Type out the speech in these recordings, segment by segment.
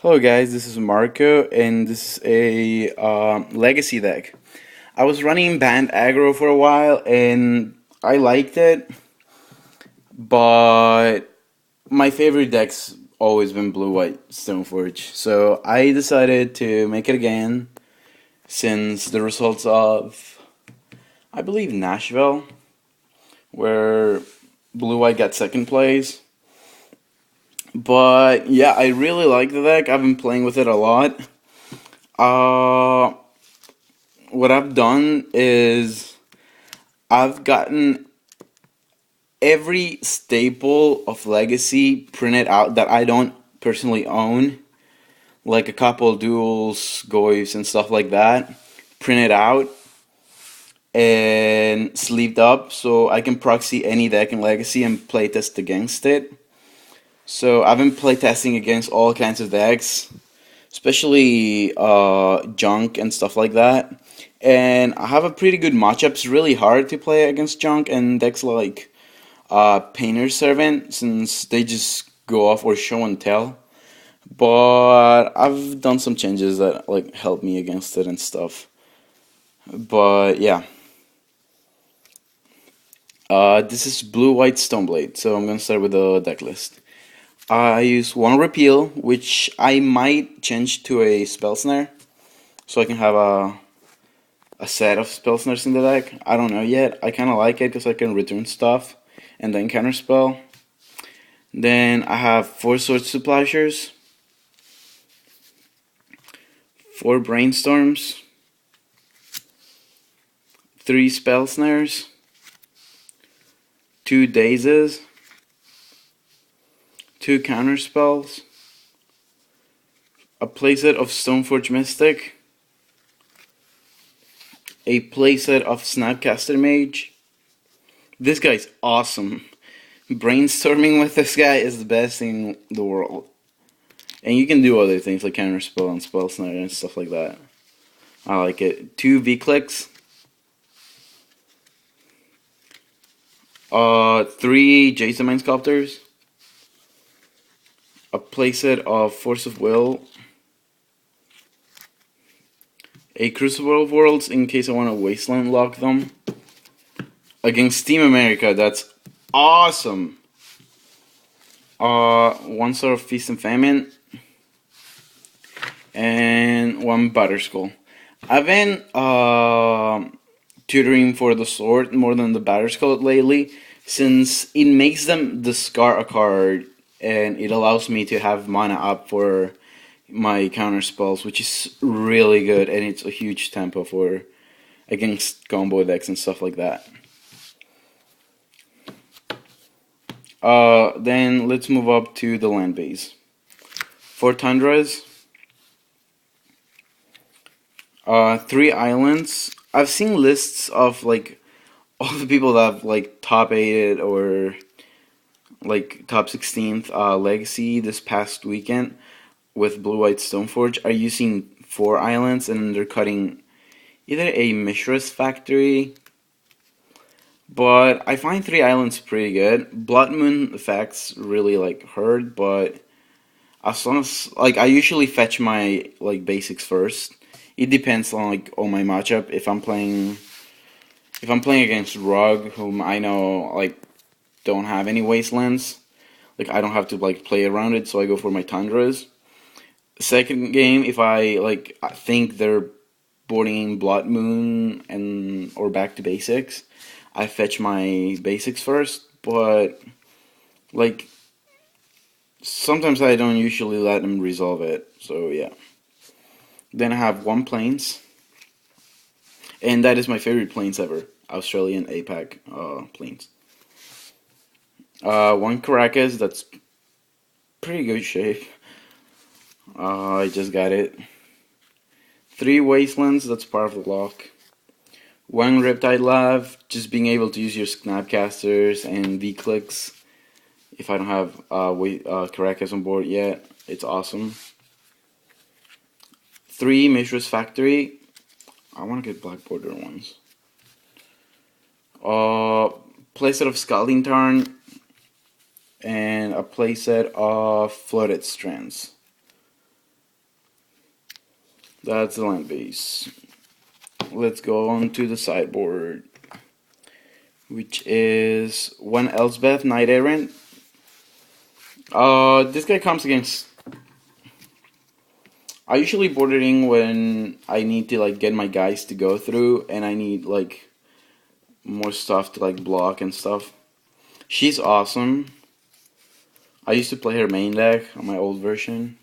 Hello guys, this is Marco, and this is a legacy deck. I was running band aggro for a while, and I liked it, but my favorite deck's always been Blue White Stoneforge. So I decided to make it again, since the results of, I believe, Nashville, where Blue White got second place. But yeah, I really like the deck. I've been playing with it a lot. Uh, what I've done is I've gotten every staple of Legacy printed out that I don't personally own, like a couple duels, goys, and stuff like that, printed out and sleeved up so I can proxy any deck in Legacy and playtest against it. So I've been playtesting against all kinds of decks, especially junk and stuff like that. And I have a pretty good matchup. It's really hard to play against junk and decks like Painter's Servant, since they just go off or show and tell. But I've done some changes that like help me against it and stuff. But yeah, this is Blue White StoneBlade. So I'm gonna start with the deck list. I use one repeal, which I might change to a spell snare, so I can have a set of spell snares in the deck. I don't know yet. I kind of like it because I can return stuff and then counterspell. Then I have 4 Sword Splashers, 4 Brainstorms, 3 Spell Snares, 2 Dazes, 2 Counterspells, a playset of Stoneforge Mystic, a playset of Snapcaster Mage. This guy's awesome. Brainstorming with this guy is the best thing in the world. And you can do other things like counterspell and spell snare and stuff like that. I like it. 2 V-Clicks. 3 Jason Mind Sculptors. A playset of Force of Will. A Crucible of Worlds in case I want to Wasteland lock them. Against Team America, that's awesome. 1 Sword of Feast and Famine. And 1 Batterskull. I've been tutoring for the sword more than the Batterskull lately, since it makes them discard a card and it allows me to have mana up for my counter spells, which is really good, and it's a huge tempo for against combo decks and stuff like that. Then let's move up to the land base. 4 Tundras, 3 islands. I've seen lists of like all the people that have like top 8 or like top 16th Legacy this past weekend with Blue White Stoneforge are using 4 islands, and they're cutting either a Mishra's Factory, but I find 3 islands pretty good. Blood Moon effects really like hurt, but as long as like I usually fetch my like basics first. It depends on like on my matchup. If I'm playing against Rug, whom I know like don't have any wastelands, like I don't have to like play around it, so I go for my Tundras. Second game, if I like I think they're boarding Blood Moon and or back to basics, I fetch my basics first, but like sometimes I don't usually let them resolve it. So yeah. Then I have 1 Plains, and that is my favorite Plains ever, Australian APAC Plains. 1 Caracas, that's pretty good shape. I just got it. 3 Wastelands, that's part of the lock. 1 Riptide Lave, just being able to use your Snapcasters and V-Clicks. If I don't have Caracas on board yet, it's awesome. 3 Mishra's Factory. I want to get black border ones. Playset of Scalding Tarn and a playset of Flooded Strands. That's the land base. Let's go on to the sideboard, which is one Elsbeth Knight Errant. This guy comes against. I usually board it in when I need to like get my guys to go through, and I need like more stuff to like block and stuff. She's awesome. I used to play her main deck on my old version.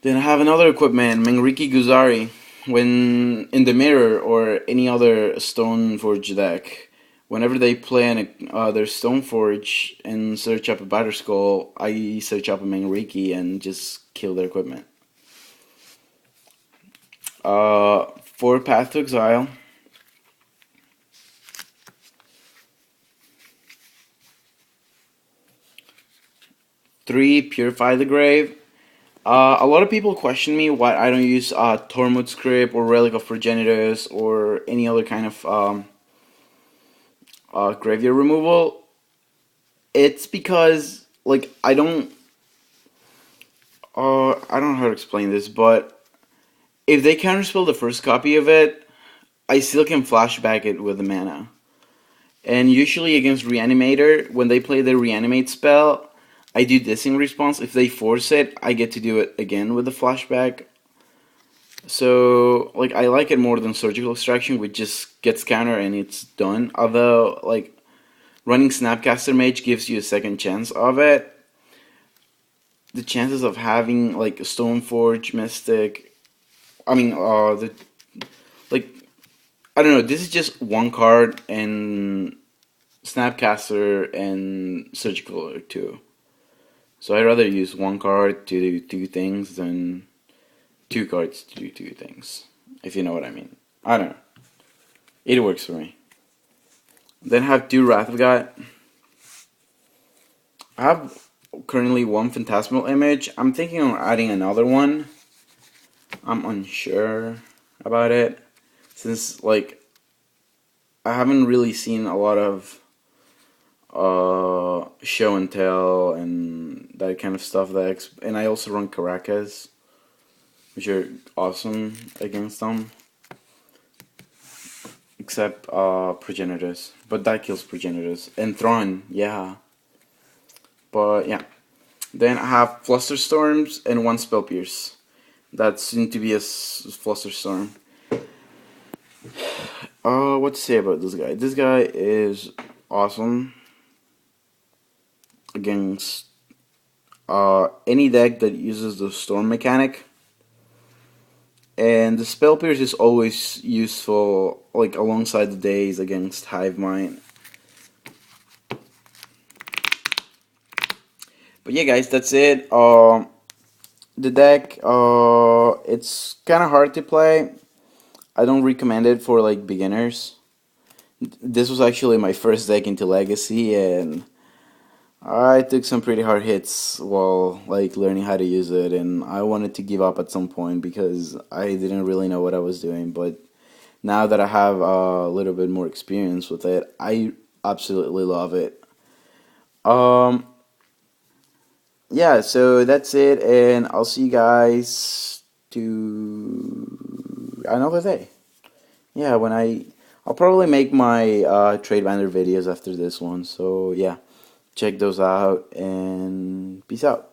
Then I have another equipment, Menriki Guzari. When in the mirror or any other Stoneforge deck, whenever they play their Stoneforge and search up a Batterskull, I search up a Menriki and just kill their equipment. 4 Path to Exile. 3 Purify the Grave. A lot of people question me why I don't use Tormod Script or Relic of Progenitors or any other kind of graveyard removal. It's because like I don't know how to explain this, but if they counterspell the first copy of it, I still can flashback it with the mana. And usually against Reanimator, when they play the Reanimate spell, I do this in response. If they force it, I get to do it again with the flashback. So, like, I like it more than Surgical Extraction, which just gets counter and it's done. Although, like, running Snapcaster Mage gives you a second chance of it. The chances of having, like, a Stoneforge, Mystic... I don't know, this is just one card, and Snapcaster and Surgical are 2. So I'd rather use one card to do 2 things than 2 cards to do 2 things. If you know what I mean. I don't know. It works for me. Then I have 2 Wrath of God. I have currently 1 Phantasmal Image. I'm thinking of adding another one. I'm unsure about it. Since, like, I haven't really seen a lot of show and tell and that kind of stuff. And I also run Caracas, which are awesome against them. Except Progenitors. But that kills Progenitors. And Thrawn, yeah. But yeah. Then I have Flusterstorms and 1 Spell Pierce. That's soon to be a Flusterstorm. What to say about this guy? This guy is awesome against any deck that uses the Storm mechanic. And the Spell Pierce is always useful, like, alongside the Daze against Hive Mind. But yeah, guys, that's it. The deck, it's kind of hard to play. I don't recommend it for, like, beginners. This was actually my first deck into Legacy, and I took some pretty hard hits while, like, learning how to use it, and I wanted to give up at some point because I didn't really know what I was doing. But now that I have a little bit more experience with it, I absolutely love it. Yeah, so that's it, and I'll see you guys to another day. Yeah, I'll probably make my trade binder videos after this one. So yeah, check those out and peace out.